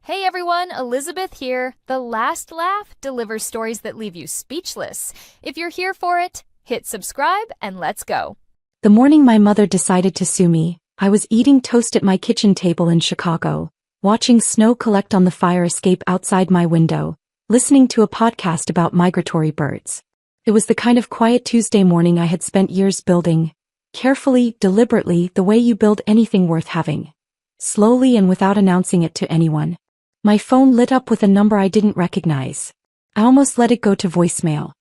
Hey everyone, Elizabeth here. The Last Laugh delivers stories that leave you speechless. If you're here for it, hit subscribe and let's go. The morning my mother decided to sue me, I was eating toast at my kitchen table in Chicago, watching snow collect on the fire escape outside my window, listening to a podcast about migratory birds. It was the kind of quiet Tuesday morning I had spent years building, carefully, deliberately, the way you build anything worth having. Slowly and without announcing it to anyone. My phone lit up with a number I didn't recognize. I almost let it go to voicemail.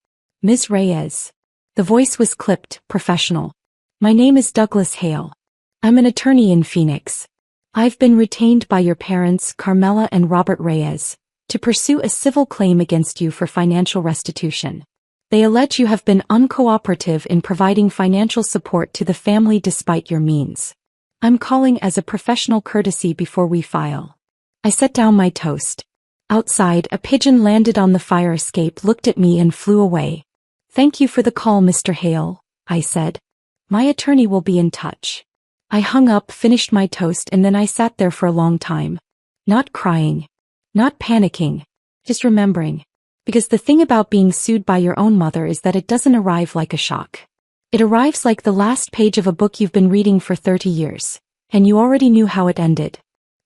Ms. Reyes. The voice was clipped, professional. My name is Douglas Hale. I'm an attorney in Phoenix. I've been retained by your parents, Carmela and Robert Reyes, to pursue a civil claim against you for financial restitution. They allege you have been uncooperative in providing financial support to the family despite your means. I'm calling as a professional courtesy before we file. I set down my toast. Outside, a pigeon landed on the fire escape, looked at me and flew away. Thank you for the call, Mr. Hale, I said. My attorney will be in touch. I hung up, finished my toast, and then I sat there for a long time. Not crying. Not panicking. Just remembering. Because the thing about being sued by your own mother is that it doesn't arrive like a shock. It arrives like the last page of a book you've been reading for 30 years. And you already knew how it ended.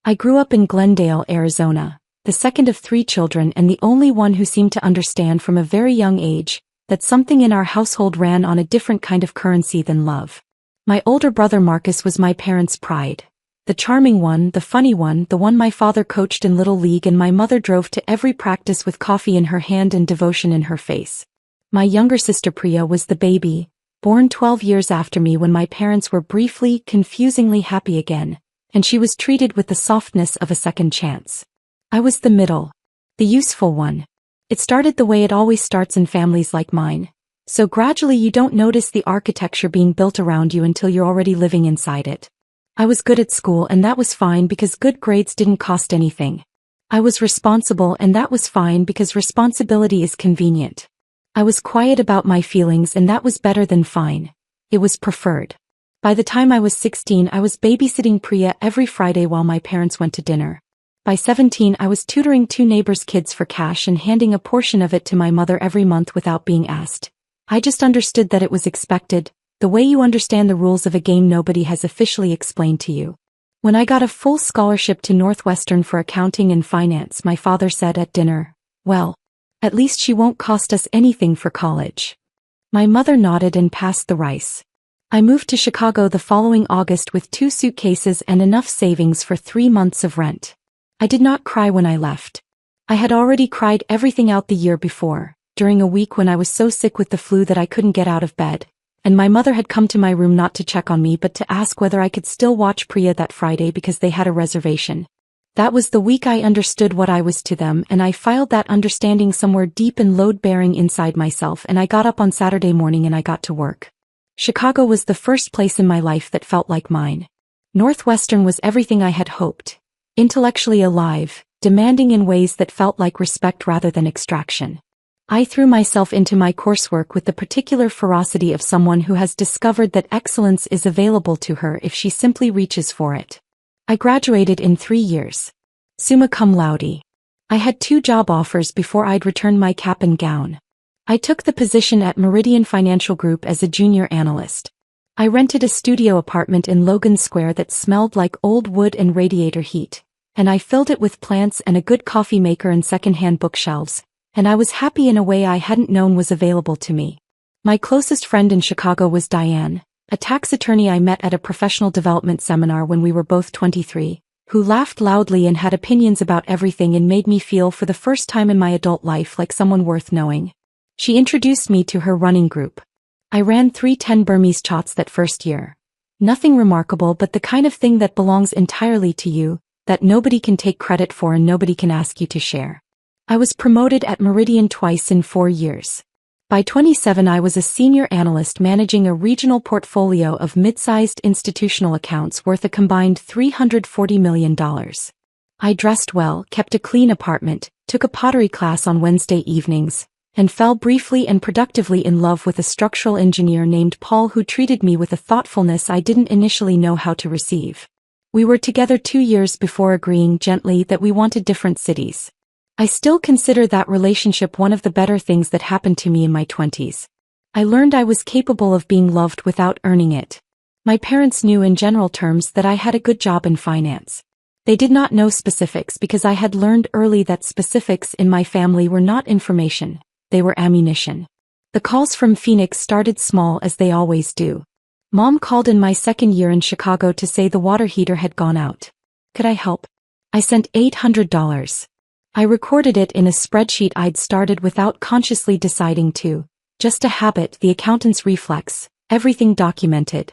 I grew up in Glendale, Arizona, the second of 3 children and the only one who seemed to understand from a very young age that something in our household ran on a different kind of currency than love. My older brother Marcus was my parents' pride. The charming one, the funny one, the one my father coached in Little League and my mother drove to every practice with coffee in her hand and devotion in her face. My younger sister Priya was the baby, born 12 years after me when my parents were briefly, confusingly happy again. And she was treated with the softness of a second chance. I was the middle. The useful one. It started the way it always starts in families like mine. So gradually you don't notice the architecture being built around you until you're already living inside it. I was good at school and that was fine because good grades didn't cost anything. I was responsible and that was fine because responsibility is convenient. I was quiet about my feelings and that was better than fine. It was preferred. By the time I was 16, I was babysitting Priya every Friday while my parents went to dinner. By 17, I was tutoring 2 neighbors' kids for cash and handing a portion of it to my mother every month without being asked. I just understood that it was expected, the way you understand the rules of a game nobody has officially explained to you. When I got a full scholarship to Northwestern for accounting and finance, my father said at dinner, "Well, at least she won't cost us anything for college." My mother nodded and passed the rice. I moved to Chicago the following August with 2 suitcases and enough savings for 3 months of rent. I did not cry when I left. I had already cried everything out the year before, during a week when I was so sick with the flu that I couldn't get out of bed, and my mother had come to my room not to check on me but to ask whether I could still watch Priya that Friday because they had a reservation. That was the week I understood what I was to them, and I filed that understanding somewhere deep and load-bearing inside myself, and I got up on Saturday morning and I got to work. Chicago was the first place in my life that felt like mine. Northwestern was everything I had hoped. Intellectually alive, demanding in ways that felt like respect rather than extraction. I threw myself into my coursework with the particular ferocity of someone who has discovered that excellence is available to her if she simply reaches for it. I graduated in 3 years. Summa cum laude. I had 2 job offers before I'd returned my cap and gown. I took the position at Meridian Financial Group as a junior analyst. I rented a studio apartment in Logan Square that smelled like old wood and radiator heat, and I filled it with plants and a good coffee maker and secondhand bookshelves, and I was happy in a way I hadn't known was available to me. My closest friend in Chicago was Diane, a tax attorney I met at a professional development seminar when we were both 23, who laughed loudly and had opinions about everything and made me feel for the first time in my adult life like someone worth knowing. She introduced me to her running group. I ran 3:10 Burmese shots that first year. Nothing remarkable but the kind of thing that belongs entirely to you, that nobody can take credit for and nobody can ask you to share. I was promoted at Meridian twice in 4 years. By 27 I was a senior analyst managing a regional portfolio of mid-sized institutional accounts worth a combined $340 million. I dressed well, kept a clean apartment, took a pottery class on Wednesday evenings, and fell briefly and productively in love with a structural engineer named Paul who treated me with a thoughtfulness I didn't initially know how to receive. We were together 2 years before agreeing gently that we wanted different cities. I still consider that relationship one of the better things that happened to me in my 20s. I learned I was capable of being loved without earning it. My parents knew in general terms that I had a good job in finance. They did not know specifics because I had learned early that specifics in my family were not information, they were ammunition. The calls from Phoenix started small as they always do. Mom called in my second year in Chicago to say the water heater had gone out. Could I help? I sent $800. I recorded it in a spreadsheet I'd started without consciously deciding to. Just a habit, the accountant's reflex, everything documented.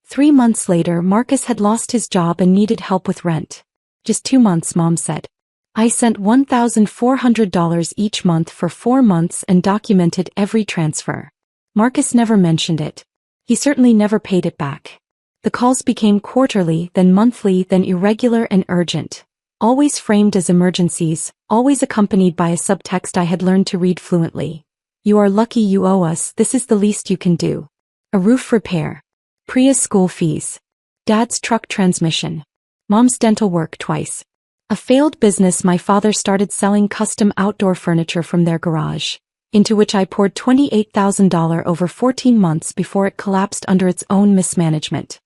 3 months later, Marcus had lost his job and needed help with rent. Just 2 months, Mom said. I sent $1,400 each month for 4 months and documented every transfer. Marcus never mentioned it. He certainly never paid it back. The calls became quarterly, then monthly, then irregular and urgent. Always framed as emergencies, always accompanied by a subtext I had learned to read fluently. You are lucky you owe us, this is the least you can do. A roof repair. Priya's school fees. Dad's truck transmission. Mom's dental work twice. A failed business. My father started selling custom outdoor furniture from their garage, into which I poured $28,000 over 14 months before it collapsed under its own mismanagement.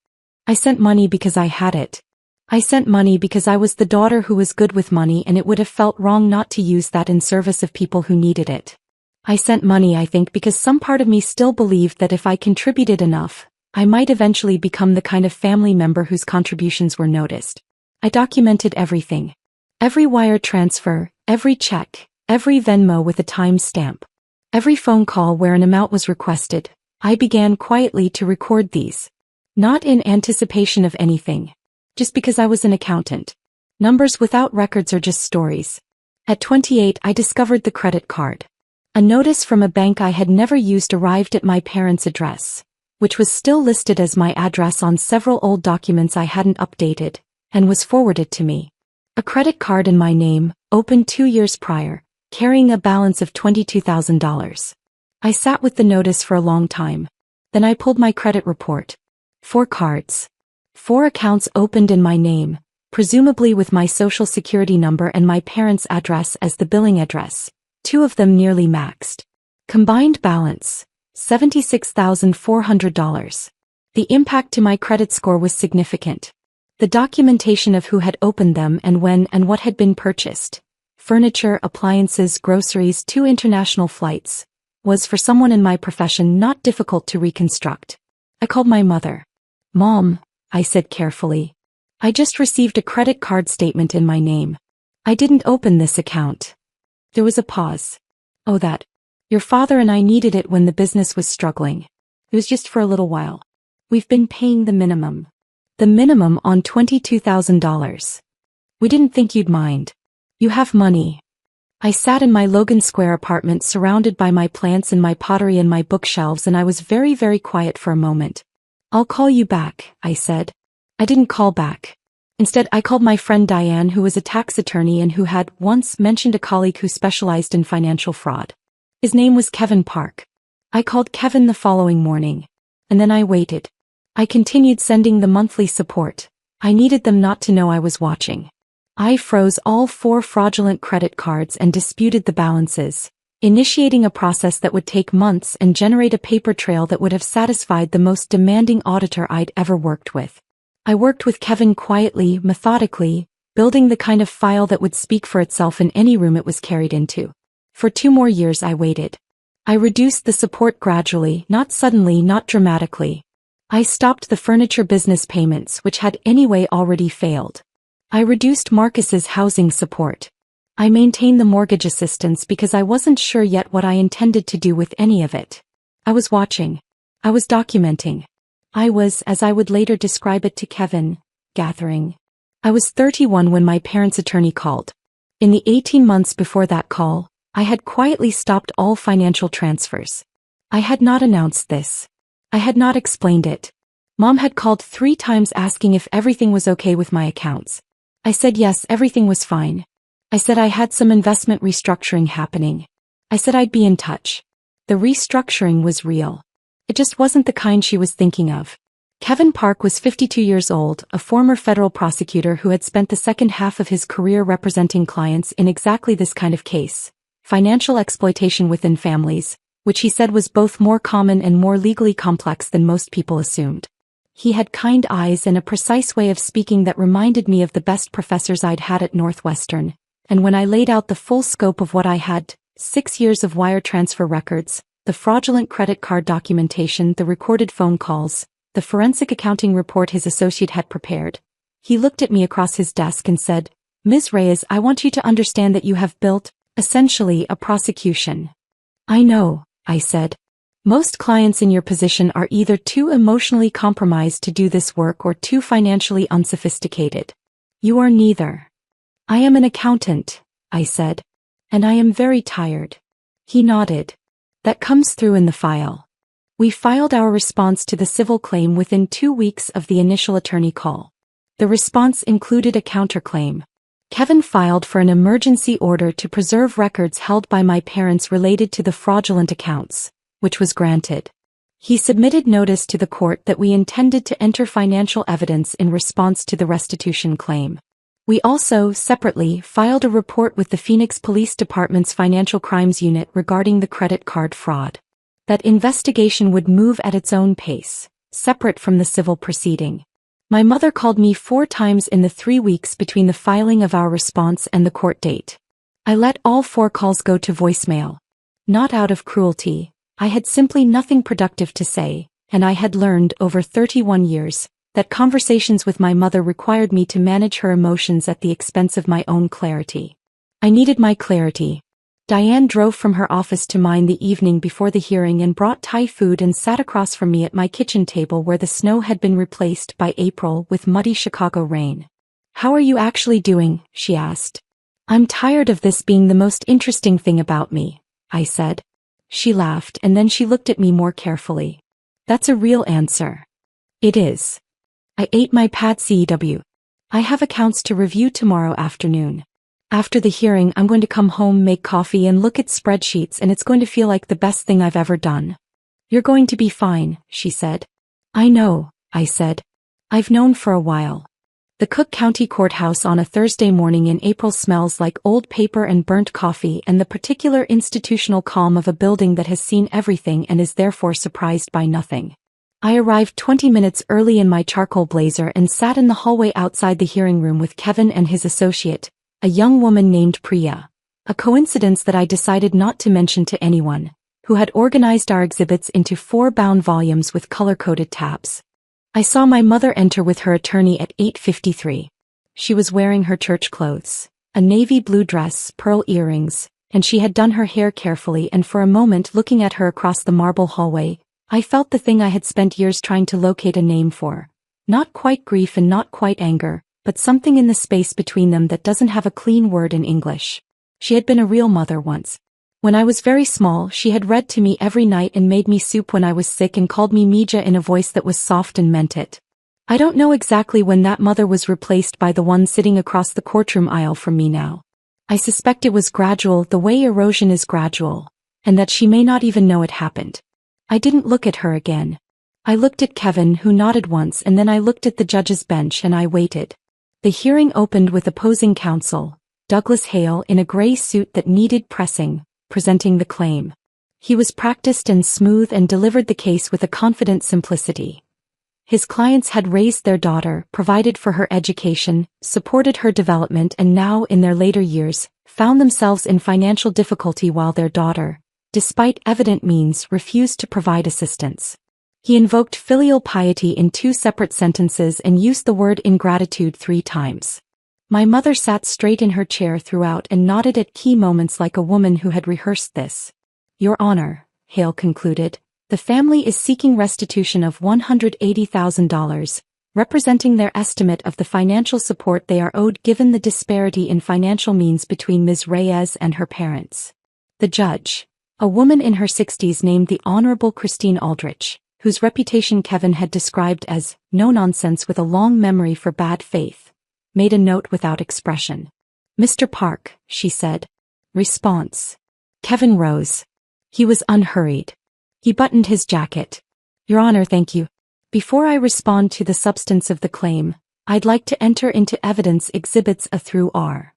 I sent money because I had it. I sent money because I was the daughter who was good with money, and it would have felt wrong not to use that in service of people who needed it. I sent money, I think, because some part of me still believed that if I contributed enough, I might eventually become the kind of family member whose contributions were noticed. I documented everything. Every wire transfer, every check, every Venmo with a time stamp. Every phone call where an amount was requested. I began quietly to record these. Not in anticipation of anything. Just because I was an accountant. Numbers without records are just stories. At 28, I discovered the credit card. A notice from a bank I had never used arrived at my parents' address, which was still listed as my address on several old documents I hadn't updated, and was forwarded to me. A credit card in my name, opened 2 years prior, carrying a balance of $22,000. I sat with the notice for a long time. Then I pulled my credit report. 4 cards. 4 accounts opened in my name, presumably with my social security number and my parents' address as the billing address. 2 of them nearly maxed. Combined balance, $76,400. The impact to my credit score was significant. The documentation of who had opened them and when and what had been purchased. Furniture, appliances, groceries, 2 international flights, was for someone in my profession not difficult to reconstruct. I called my mother. Mom, I said carefully. I just received a credit card statement in my name. I didn't open this account. There was a pause. Oh, that. Your father and I needed it when the business was struggling. It was just for a little while. We've been paying the minimum. The minimum on $22,000. We didn't think you'd mind. You have money. I sat in my Logan Square apartment surrounded by my plants and my pottery and my bookshelves, and I was very, very quiet for a moment. I'll call you back, I said. I didn't call back. Instead, I called my friend Diane, who was a tax attorney and who had once mentioned a colleague who specialized in financial fraud. His name was Kevin Park. I called Kevin the following morning. And then I waited. I continued sending the monthly support. I needed them not to know I was watching. I froze all 4 fraudulent credit cards and disputed the balances, initiating a process that would take months and generate a paper trail that would have satisfied the most demanding auditor I'd ever worked with. I worked with Kevin quietly, methodically, building the kind of file that would speak for itself in any room it was carried into. For 2 more years I waited. I reduced the support gradually, not suddenly, not dramatically. I stopped the furniture business payments, which had anyway already failed. I reduced Marcus's housing support. I maintained the mortgage assistance because I wasn't sure yet what I intended to do with any of it. I was watching. I was documenting. I was, as I would later describe it to Kevin, gathering. I was 31 when my parents' attorney called. In the 18 months before that call, I had quietly stopped all financial transfers. I had not announced this. I had not explained it. Mom had called 3 times asking if everything was okay with my accounts. I said yes, everything was fine. I said I had some investment restructuring happening. I said I'd be in touch. The restructuring was real. It just wasn't the kind she was thinking of. Kevin Park was 52 years old, a former federal prosecutor who had spent the second half of his career representing clients in exactly this kind of case: financial exploitation within families, which he said was both more common and more legally complex than most people assumed. He had kind eyes and a precise way of speaking that reminded me of the best professors I'd had at Northwestern, and when I laid out the full scope of what I had, 6 years of wire transfer records, the fraudulent credit card documentation, the recorded phone calls, the forensic accounting report his associate had prepared, he looked at me across his desk and said, "Ms. Reyes, I want you to understand that you have built, essentially, a prosecution." "I know," I said. "Most clients in your position are either too emotionally compromised to do this work or too financially unsophisticated. You are neither." "I am an accountant," I said. "And I am very tired." He nodded. "That comes through in the file." We filed our response to the civil claim within 2 weeks of the initial attorney call. The response included a counterclaim. Kevin filed for an emergency order to preserve records held by my parents related to the fraudulent accounts, which was granted. He submitted notice to the court that we intended to enter financial evidence in response to the restitution claim. We also, separately, filed a report with the Phoenix Police Department's Financial Crimes Unit regarding the credit card fraud. That investigation would move at its own pace, separate from the civil proceeding. My mother called me 4 times in the 3 weeks between the filing of our response and the court date. I let all 4 calls go to voicemail. Not out of cruelty, I had simply nothing productive to say, and I had learned over 31 years that conversations with my mother required me to manage her emotions at the expense of my own clarity. I needed my clarity. Diane drove from her office to mine the evening before the hearing and brought Thai food and sat across from me at my kitchen table where the snow had been replaced by April with muddy Chicago rain. "How are you actually doing?" she asked. "I'm tired of this being the most interesting thing about me," I said. She laughed and then she looked at me more carefully. "That's a real answer." "It is." I ate my pad CEW. "I have accounts to review tomorrow afternoon. After the hearing I'm going to come home, make coffee and look at spreadsheets, and it's going to feel like the best thing I've ever done." "You're going to be fine," she said. "I know," I said. "I've known for a while." The Cook County Courthouse on a Thursday morning in April smells like old paper and burnt coffee and the particular institutional calm of a building that has seen everything and is therefore surprised by nothing. I arrived 20 minutes early in my charcoal blazer and sat in the hallway outside the hearing room with Kevin and his associate, a young woman named Priya, a coincidence that I decided not to mention to anyone, who had organized our exhibits into 4 bound volumes with color-coded tabs. I saw my mother enter with her attorney at 8:53. She was wearing her church clothes, a navy blue dress, pearl earrings, and she had done her hair carefully, and for a moment, looking at her across the marble hallway, I felt the thing I had spent years trying to locate a name for. Not quite grief and not quite anger, but something in the space between them that doesn't have a clean word in English. She had been a real mother once. When I was very small, she had read to me every night and made me soup when I was sick and called me Mija in a voice that was soft and meant it. I don't know exactly when that mother was replaced by the one sitting across the courtroom aisle from me now. I suspect it was gradual, the way erosion is gradual, and that she may not even know it happened. I didn't look at her again. I looked at Kevin, who nodded once, and then I looked at the judge's bench and I waited. The hearing opened with opposing counsel, Douglas Hale, in a gray suit that needed pressing, presenting the claim. He was practiced and smooth and delivered the case with a confident simplicity. His clients had raised their daughter, provided for her education, supported her development, and now, in their later years, found themselves in financial difficulty while their daughter, despite evident means, refused to provide assistance. He invoked filial piety in 2 separate sentences and used the word ingratitude 3 times. My mother sat straight in her chair throughout and nodded at key moments like a woman who had rehearsed this. "Your Honor," Hale concluded, "the family is seeking restitution of $180,000, representing their estimate of the financial support they are owed given the disparity in financial means between Ms. Reyes and her parents." The judge, a woman in her 60s named the Honorable Christine Aldrich, whose reputation Kevin had described as no-nonsense with a long memory for bad faith, made a note without expression. "Mr. Park," she said. Response. Kevin rose. He was unhurried. He buttoned his jacket. "Your Honor, thank you." Before I respond to the substance of the claim, I'd like to enter into evidence exhibits A through R.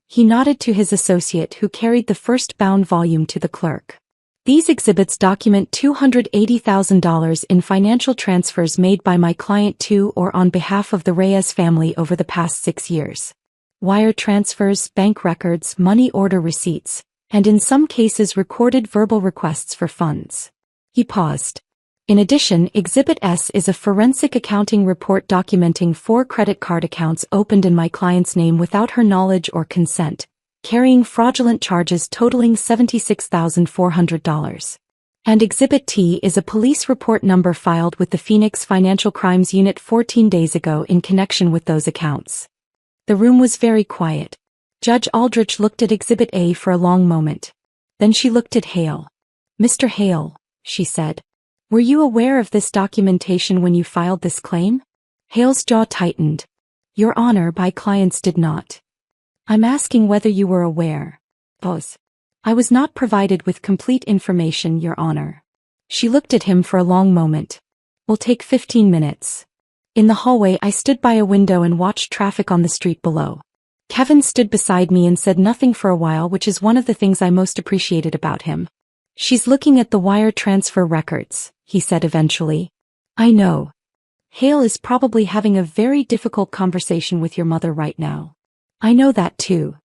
He nodded to his associate who carried the first bound volume to the clerk. These exhibits document $280,000 in financial transfers made by my client to or on behalf of the Reyes family over the past 6 years. Wire transfers, bank records, money order receipts, and in some cases recorded verbal requests for funds. He paused. In addition, Exhibit S is a forensic accounting report documenting 4 credit card accounts opened in my client's name without her knowledge or consent, carrying fraudulent charges totaling $76,400. And Exhibit T is a police report number filed with the Phoenix Financial Crimes Unit 14 days ago in connection with those accounts. The room was very quiet. Judge Aldrich looked at Exhibit A for a long moment. Then she looked at Hale. "Mr. Hale," she said, "were you aware of this documentation when you filed this claim?" Hale's jaw tightened. "Your Honor, my clients did not." "I'm asking whether you were aware." "Both. I was not provided with complete information, Your Honor." She looked at him for a long moment. "Will take 15 minutes. In the hallway I stood by a window and watched traffic on the street below. Kevin stood beside me and said nothing for a while, which is one of the things I most appreciated about him. "She's looking at the wire transfer records," he said eventually. "I know. Hale is probably having a very difficult conversation with your mother right now." "I know that too.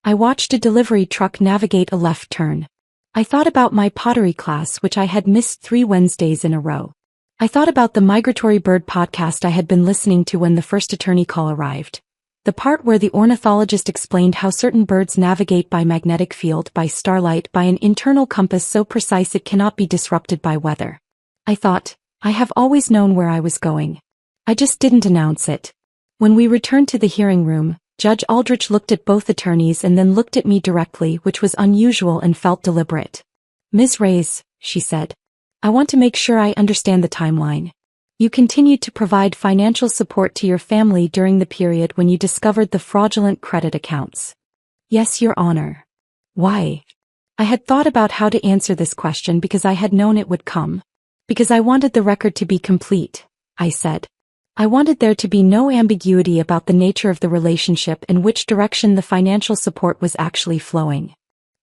I watched a delivery truck navigate a left turn. I thought about my pottery class, which I had missed 3 Wednesdays in a row. I thought about the Migratory Bird podcast I had been listening to when the first attorney call arrived. The part where the ornithologist explained how certain birds navigate by magnetic field, by starlight, by an internal compass so precise it cannot be disrupted by weather. I thought, I have always known where I was going. I just didn't announce it." When we returned to the hearing room, Judge Aldrich looked at both attorneys and then looked at me directly, which was unusual and felt deliberate. "Ms. Reyes," she said, "I want to make sure I understand the timeline. You continued to provide financial support to your family during the period when you discovered the fraudulent credit accounts." "Yes, Your Honor." "Why?" I had thought about how to answer this question because I had known it would come. "Because I wanted the record to be complete," I said. "I wanted there to be no ambiguity about the nature of the relationship and which direction the financial support was actually flowing."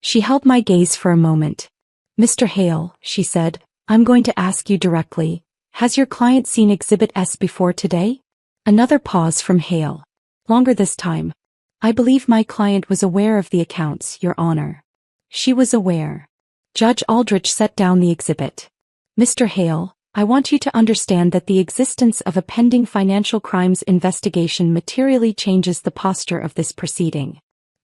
She held my gaze for a moment. "Mr. Hale," she said, "I'm going to ask you directly. Has your client seen Exhibit S before today?" Another pause from Hale. Longer this time. "I believe my client was aware of the accounts, Your Honor." She was aware. Judge Aldrich set down the exhibit. "Mr. Hale, I want you to understand that the existence of a pending financial crimes investigation materially changes the posture of this proceeding.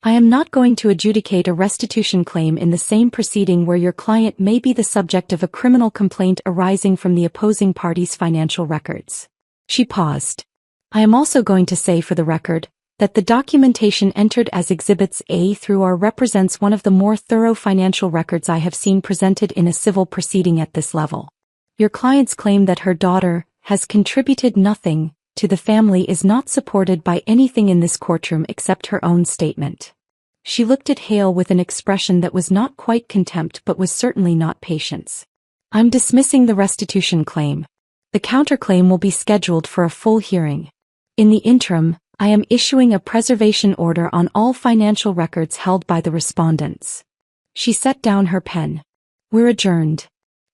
I am not going to adjudicate a restitution claim in the same proceeding where your client may be the subject of a criminal complaint arising from the opposing party's financial records." She paused. "I am also going to say for the record that the documentation entered as Exhibits A through R represents one of the more thorough financial records I have seen presented in a civil proceeding at this level. Your client's claim that her daughter has contributed nothing to the family is not supported by anything in this courtroom except her own statement." She looked at Hale with an expression that was not quite contempt but was certainly not patience. "I'm dismissing the restitution claim. The counterclaim will be scheduled for a full hearing. In the interim, I am issuing a preservation order on all financial records held by the respondents." She set down her pen. "We're adjourned."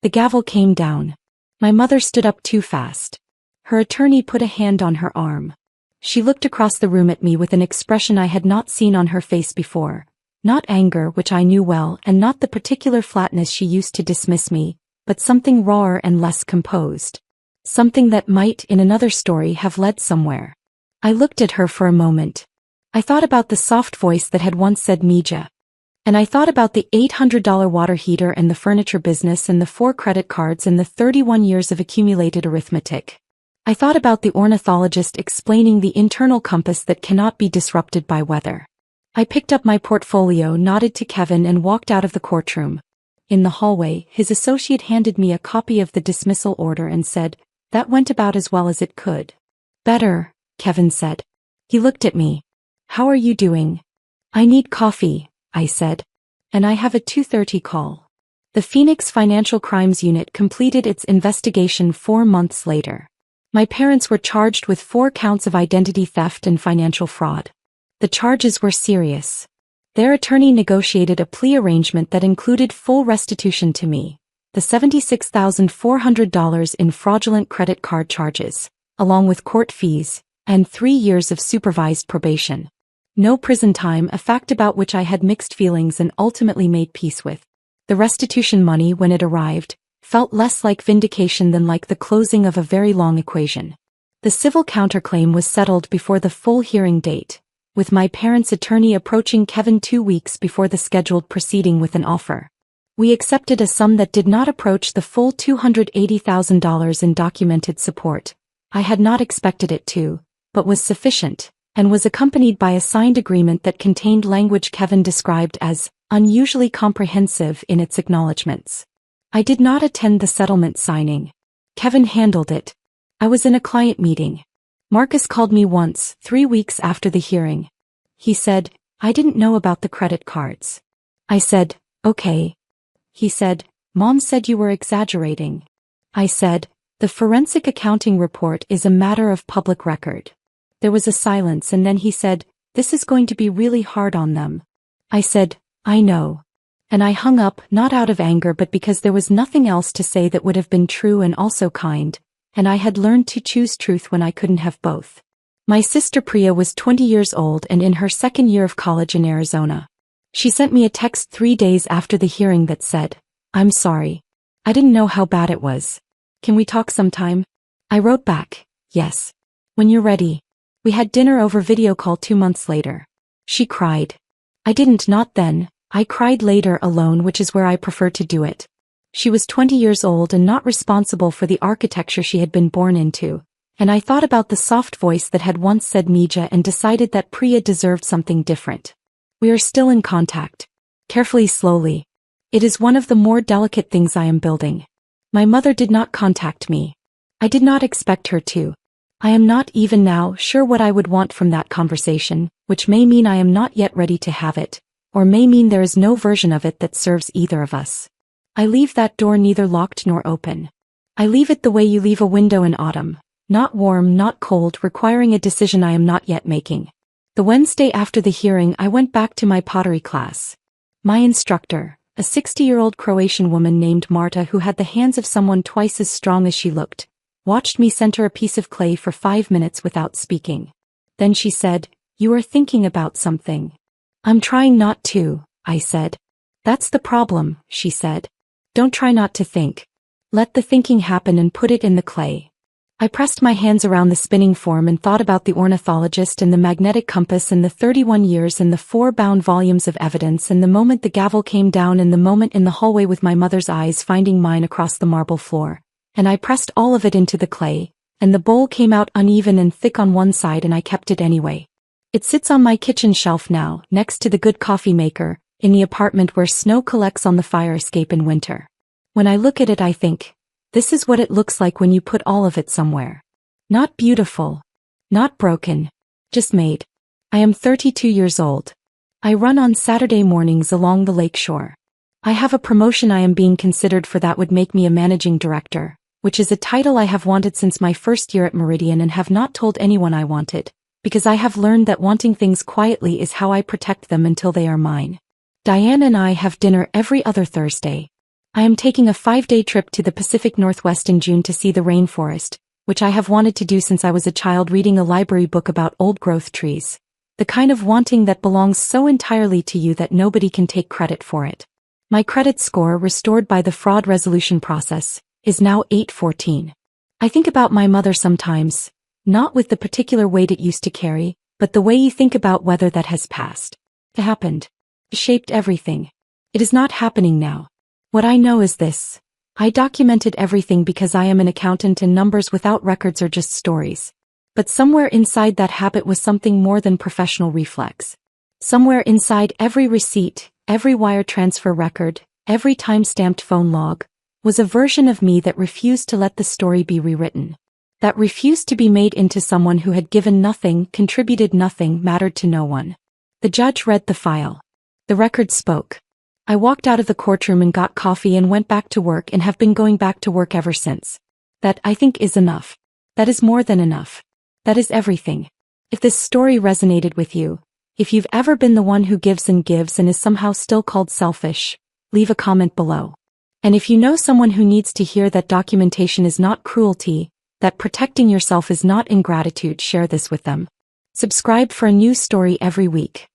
The gavel came down. My mother stood up too fast. Her attorney put a hand on her arm. She looked across the room at me with an expression I had not seen on her face before. Not anger, which I knew well, and not the particular flatness she used to dismiss me, but something rawer and less composed. Something that might, in another story, have led somewhere. I looked at her for a moment. I thought about the soft voice that had once said Mija. And I thought about the $800 water heater and the furniture business and the 4 credit cards and the 31 years of accumulated arithmetic. I thought about the ornithologist explaining the internal compass that cannot be disrupted by weather. I picked up my portfolio, nodded to Kevin, and walked out of the courtroom. In the hallway, his associate handed me a copy of the dismissal order and said, "That went about as well as it could." "Better," Kevin said. He looked at me. "How are you doing?" "I need coffee," I said. "And I have a 2:30 call." The Phoenix Financial Crimes Unit completed its investigation 4 months later. My parents were charged with 4 counts of identity theft and financial fraud. The charges were serious. Their attorney negotiated a plea arrangement that included full restitution to me, the $76,400 in fraudulent credit card charges, along with court fees, and 3 years of supervised probation. No prison time, a fact about which I had mixed feelings and ultimately made peace with. The restitution money, when it arrived, felt less like vindication than like the closing of a very long equation. The civil counterclaim was settled before the full hearing date, with my parents' attorney approaching Kevin 2 weeks before the scheduled proceeding with an offer. We accepted a sum that did not approach the full $280,000 in documented support. I had not expected it to, but was sufficient, and was accompanied by a signed agreement that contained language Kevin described as unusually comprehensive in its acknowledgments. I did not attend the settlement signing. Kevin handled it. I was in a client meeting. Marcus called me once, 3 weeks after the hearing. He said, "I didn't know about the credit cards." I said, "Okay." He said, "Mom said you were exaggerating." I said, "The forensic accounting report is a matter of public record." There was a silence, and then he said, "This is going to be really hard on them." I said, "I know." And I hung up, not out of anger but because there was nothing else to say that would have been true and also kind, and I had learned to choose truth when I couldn't have both. My sister Priya was 20 years old and in her second year of college in Arizona. She sent me a text 3 days after the hearing that said, "I'm sorry. I didn't know how bad it was. Can we talk sometime?" I wrote back, "Yes. When you're ready." We had dinner over video call 2 months later. She cried. I didn't, not then. I cried later alone, which is where I prefer to do it. She was 20 years old and not responsible for the architecture she had been born into, and I thought about the soft voice that had once said Mija and decided that Priya deserved something different. We are still in contact. Carefully, slowly. It is one of the more delicate things I am building. My mother did not contact me. I did not expect her to. I am not even now sure what I would want from that conversation, which may mean I am not yet ready to have it, or may mean there is no version of it that serves either of us. I leave that door neither locked nor open. I leave it the way you leave a window in autumn, not warm, not cold, requiring a decision I am not yet making. The Wednesday after the hearing, I went back to my pottery class. My instructor, a 60-year-old Croatian woman named Marta who had the hands of someone twice as strong as she looked, watched me center a piece of clay for 5 minutes without speaking. Then she said, "You are thinking about something." "I'm trying not to," I said. "That's the problem," she said. "Don't try not to think. Let the thinking happen and put it in the clay." I pressed my hands around the spinning form and thought about the ornithologist and the magnetic compass and the 31 years and the 4 bound volumes of evidence and the moment the gavel came down and the moment in the hallway with my mother's eyes finding mine across the marble floor. And I pressed all of it into the clay, and the bowl came out uneven and thick on one side and I kept it anyway. It sits on my kitchen shelf now, next to the good coffee maker, in the apartment where snow collects on the fire escape in winter. When I look at it I think, this is what it looks like when you put all of it somewhere. Not beautiful. Not broken. Just made. I am 32 years old. I run on Saturday mornings along the lakeshore. I have a promotion I am being considered for that would make me a managing director, which is a title I have wanted since my first year at Meridian and have not told anyone I wanted, because I have learned that wanting things quietly is how I protect them until they are mine. Diane and I have dinner every other Thursday. I am taking a 5-day trip to the Pacific Northwest in June to see the rainforest, which I have wanted to do since I was a child reading a library book about old-growth trees. The kind of wanting that belongs so entirely to you that nobody can take credit for it. My credit score, restored by the fraud resolution process, is now 814. I think about my mother sometimes, not with the particular weight it used to carry, but the way you think about whether that has passed. It happened. It shaped everything. It is not happening now. What I know is this. I documented everything because I am an accountant and numbers without records are just stories. But somewhere inside that habit was something more than professional reflex. Somewhere inside every receipt, every wire transfer record, every time-stamped phone log, was a version of me that refused to let the story be rewritten. That refused to be made into someone who had given nothing, contributed nothing, mattered to no one. The judge read the file. The record spoke. I walked out of the courtroom and got coffee and went back to work and have been going back to work ever since. That, I think, is enough. That is more than enough. That is everything. If this story resonated with you, if you've ever been the one who gives and is somehow still called selfish, leave a comment below. And if you know someone who needs to hear that documentation is not cruelty, that protecting yourself is not ingratitude, share this with them. Subscribe for a new story every week.